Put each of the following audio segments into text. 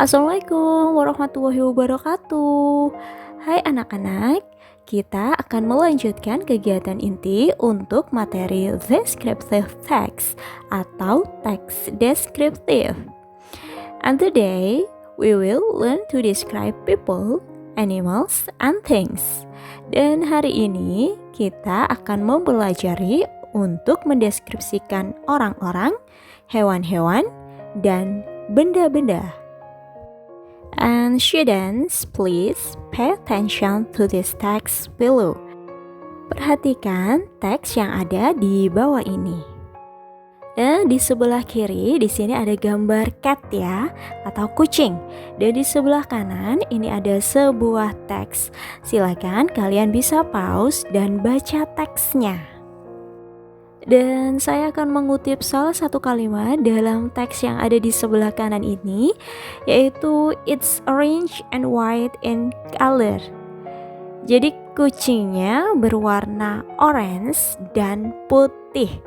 Assalamualaikum warahmatullahi wabarakatuh. Hai anak-anak, kita akan melanjutkan kegiatan inti untuk materi descriptive text atau teks deskriptif. And today, we will learn to describe people, animals, and things. Dan hari ini kita akan mempelajari untuk mendeskripsikan orang-orang, hewan-hewan, dan benda-benda. And students, please pay attention to this text below. Perhatikan teks yang ada di bawah ini. Dan di sebelah kiri di sini ada gambar cat ya, atau kucing. Dan di sebelah kanan ini ada sebuah teks. Silakan kalian bisa pause dan baca teksnya. Dan saya akan mengutip salah satu kalimat dalam teks yang ada di sebelah kanan ini, yaitu it's orange and white in color. Jadi kucingnya berwarna orange dan putih.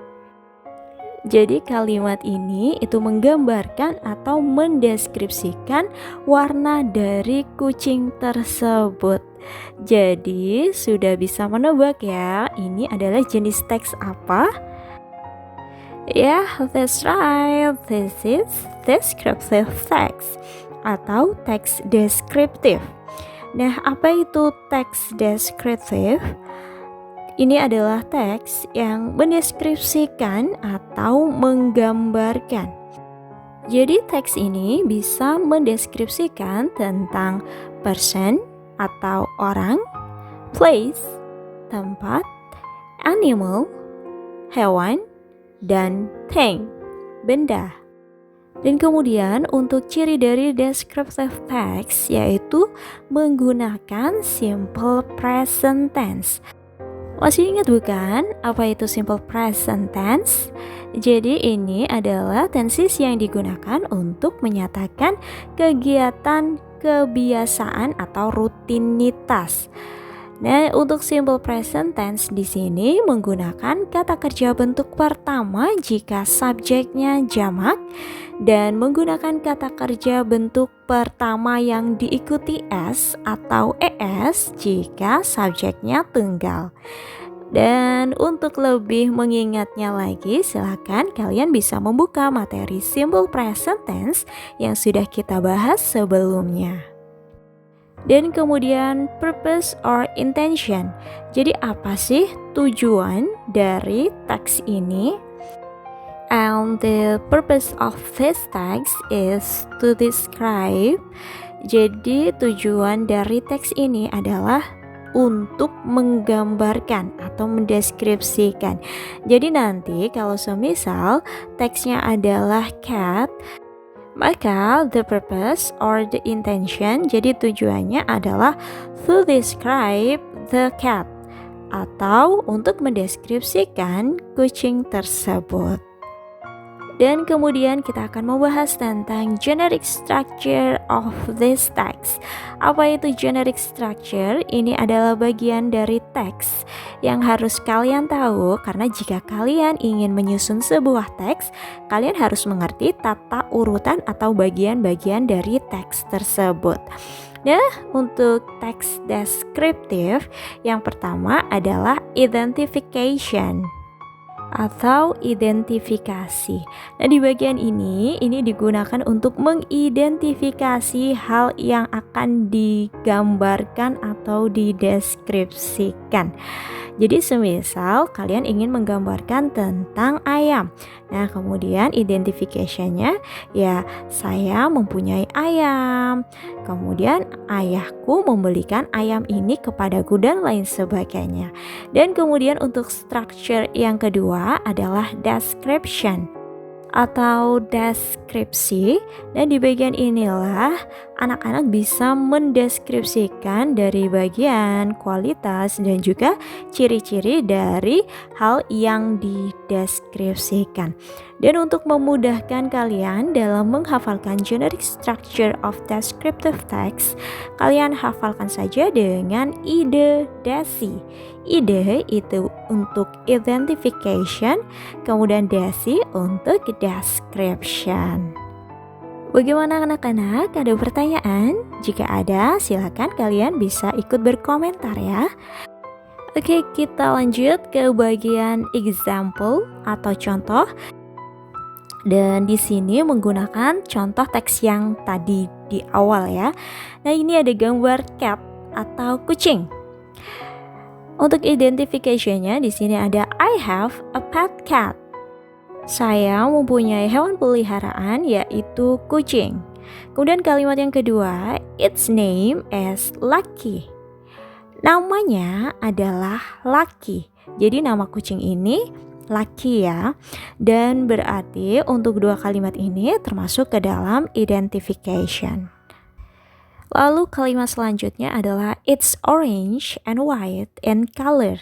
Jadi kalimat ini itu menggambarkan atau mendeskripsikan warna dari kucing tersebut. Jadi sudah bisa menebak ya, ini adalah jenis teks apa? Ya, that's right. This is descriptive text atau teks deskriptif. Nah, apa itu teks deskriptif? Ini adalah teks yang mendeskripsikan atau menggambarkan. Jadi teks ini bisa mendeskripsikan tentang person atau orang, place, tempat, animal, hewan, dan thing, benda. Dan kemudian untuk ciri dari descriptive text yaitu menggunakan simple present tense. Masih ingat bukan apa itu simple present tense? Jadi ini adalah tenses yang digunakan untuk menyatakan kegiatan kebiasaan atau rutinitas. Nah, untuk simple present tense di sini menggunakan kata kerja bentuk pertama jika subjeknya jamak dan menggunakan kata kerja bentuk pertama yang diikuti s atau es jika subjeknya tunggal. Dan untuk lebih mengingatnya lagi, silakan kalian bisa membuka materi simple present tense yang sudah kita bahas sebelumnya. Dan kemudian purpose or intention. Jadi apa sih tujuan dari teks ini? And the purpose of this text is to describe. Jadi tujuan dari teks ini adalah untuk menggambarkan atau mendeskripsikan. Jadi nanti kalau semisal teksnya adalah cat, maka the purpose or the intention, jadi tujuannya adalah to describe the cat atau untuk mendeskripsikan kucing tersebut. Dan kemudian kita akan membahas tentang generic structure of this text. Apa itu generic structure? Ini adalah bagian dari teks yang harus kalian tahu, karena jika kalian ingin menyusun sebuah teks, kalian harus mengerti tata urutan atau bagian-bagian dari teks tersebut. Nah, untuk teks deskriptif, yang pertama adalah identification atau identifikasi. Nah, di bagian ini digunakan untuk mengidentifikasi hal yang akan digambarkan atau dideskripsikan. Jadi semisal kalian ingin menggambarkan tentang ayam. Nah, kemudian identification-nya ya saya mempunyai ayam. Kemudian ayahku membelikan ayam ini kepadaku dan lain sebagainya. Dan kemudian untuk structure yang kedua adalah description atau deskripsi. Dan di bagian inilah anak-anak bisa mendeskripsikan dari bagian kualitas dan juga ciri-ciri dari hal yang dideskripsikan. Dan untuk memudahkan kalian dalam menghafalkan generic structure of descriptive text, kalian hafalkan saja dengan ide desi. Ide itu untuk identification, kemudian desi untuk description. Bagaimana anak-anak? Ada pertanyaan? Jika ada, silakan kalian bisa ikut berkomentar ya. Oke, kita lanjut ke bagian example atau contoh. Dan di sini menggunakan contoh teks yang tadi di awal ya. Nah, ini ada gambar cat atau kucing. Untuk identifikasinya di sini ada I have a pet cat. Saya mempunyai hewan peliharaan yaitu kucing. Kemudian kalimat yang kedua, its name is Lucky. Namanya adalah Lucky. Jadi nama kucing ini Lucky ya. Dan berarti untuk dua kalimat ini termasuk ke dalam identification. Lalu kalimat selanjutnya adalah it's orange and white in color.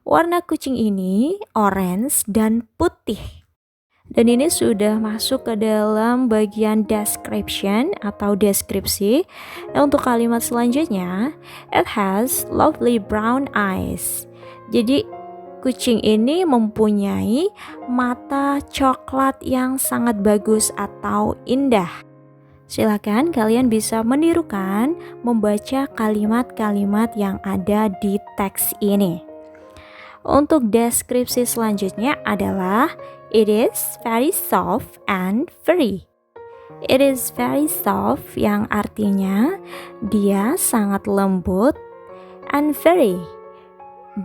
Warna kucing ini orange dan putih. Dan ini sudah masuk ke dalam bagian description atau deskripsi. Nah, untuk kalimat selanjutnya, it has lovely brown eyes. Jadi kucing ini mempunyai mata coklat yang sangat bagus atau indah. Silakan kalian bisa menirukan membaca kalimat-kalimat yang ada di teks ini. Untuk deskripsi selanjutnya adalah it is very soft and furry. It is very soft yang artinya dia sangat lembut and furry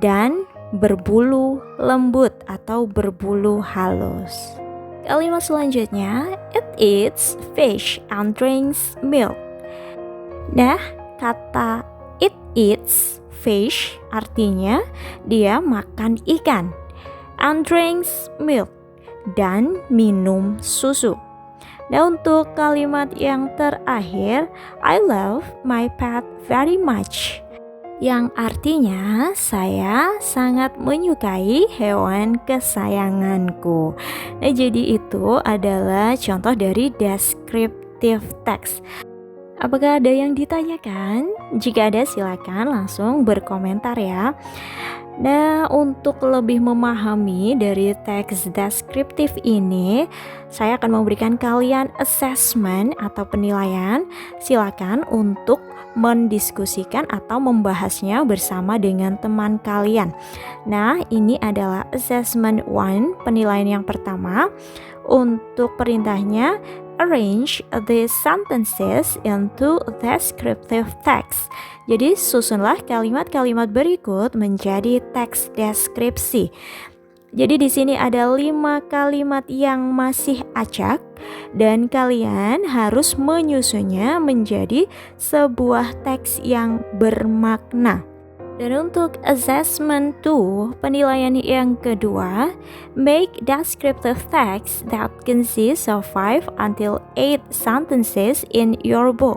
dan berbulu lembut atau berbulu halus. Kalimat selanjutnya, it eats fish and drinks milk. Nah, kata it eats fish artinya dia makan ikan, and drinks milk dan minum susu. Nah, untuk kalimat yang terakhir, I love my pet very much, yang artinya saya sangat menyukai hewan kesayanganku. Nah, jadi itu adalah contoh dari descriptive text. Apakah ada yang ditanyakan? Jika ada, silakan langsung berkomentar ya. Nah, untuk lebih memahami dari teks deskriptif ini, saya akan memberikan kalian assessment atau penilaian. Silakan untuk mendiskusikan atau membahasnya bersama dengan teman kalian. Nah, ini adalah assessment 1, penilaian yang pertama. Untuk perintahnya, arrange the sentences into descriptive text. Jadi susunlah kalimat-kalimat berikut menjadi teks deskripsi. Jadi di sini ada 5 kalimat yang masih acak dan kalian harus menyusunnya menjadi sebuah teks yang bermakna. Dan untuk assessment 2, penilaian yang kedua, make descriptive text that consists of 5 until 8 sentences in your book.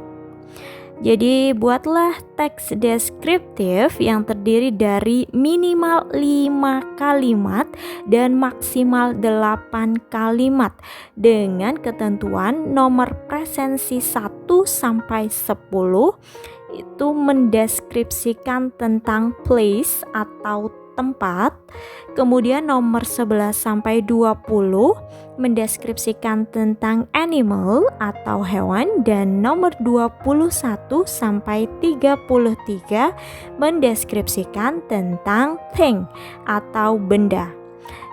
Jadi buatlah teks deskriptif yang terdiri dari minimal 5 kalimat dan maksimal 8 kalimat dengan ketentuan nomor presensi 1 sampai 10 itu mendeskripsikan tentang place atau tempat. Kemudian nomor 11 sampai 20 mendeskripsikan tentang animal atau hewan, dan nomor 21 sampai 33 mendeskripsikan tentang thing atau benda.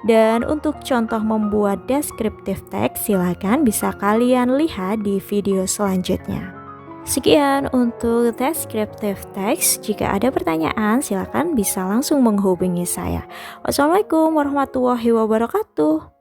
Dan untuk contoh membuat deskriptif teks, silakan bisa kalian lihat di video selanjutnya. Sekian untuk descriptive text. Jika ada pertanyaan, silakan bisa langsung menghubungi saya. Wassalamualaikum warahmatullahi wabarakatuh.